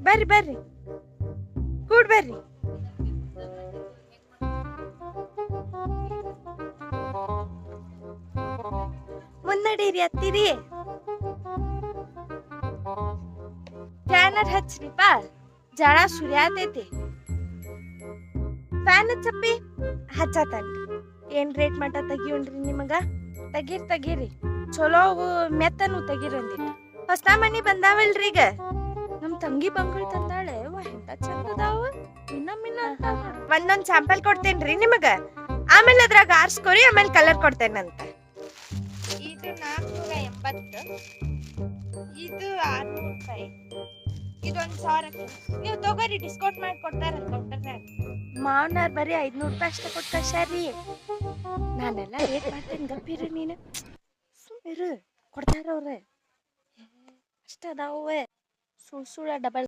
ಬರ್ರಿ ಬರ್ರಿ ಕೂಡ್ ಬರ್ರಿ. ಮುನ್ನಡೀರಿ ಹತ್ತಿರಿ. ಫ್ಯಾನರ್ ಹಚ್ರಿಪ, ಜಳ ಸುರ್ಯಾತೈತಿ. ಫ್ಯಾನ್ ಹಚ್ಚಪ್ಪಿ. ಹಚ್ಚತನ್ರಿ. ಏನ್ ರೇಟ್ ಮಟ್ಟ ತೆಗಿಯೋಣ್ರಿ ನಿಮಗ? ತೆಗೀರಿ ಚಲೋ ಮೆತ್ತನು ತೆಗೀರಂದಿಲ್ಲ. ಹೊಸ ಮನಿ ಬಂದಾವಲ್ರಿ ಈಗ. ನಮ್ ತಂಗಿ ಬಂಗಳು ತಂದಾಳೆ. ಎಂತ ಚಂದ ಅದಾವ. ಒಂದೊಂದ್ ಸ್ಯಾಂಪಲ್ ಕೊಡ್ತೇನ್ರಿ ನಿಮಗ. ಆಮೇಲೆ ಅದ್ರಾಗ ಆರ್ಸ್ಕೋರಿ, ಆಮೇಲೆ ಕಲರ್ ಕೊಡ್ತೇನಂತ. ಇದು 480, ಇದು 600 ರೂಪಾಯಿ, ಇದೊಂದ್ 1000. ನೀವು ತಗೋರಿ, ಡಿಸ್ಕೌಂಟ್ ಮಾಡಿ ಕೊಡ್ತಾರಲ್ಲ ಕೌಂಟರ್ನಾಗ. ಮಾವನಾರ್ ಬರೀ 500 ರೂಪಾಯಿ ಅಷ್ಟೇ ಕೊಟ್ಟು ಕಳ್ಸ್ಯಾರ್ರಿ. ನಾನೆಲ್ಲ ರೇಟ್ ಮಾಡ್ತೇನೆ, ಗಪ್ಪಿರು ನೀನು. ಸುಮ್ಮಿರು, ಕೊಡ್ತಾರ ಅವ್ರೆ. ಅಷ್ಟ ಅದಾವ ಸುಳ್ಳ ಡಬಲ್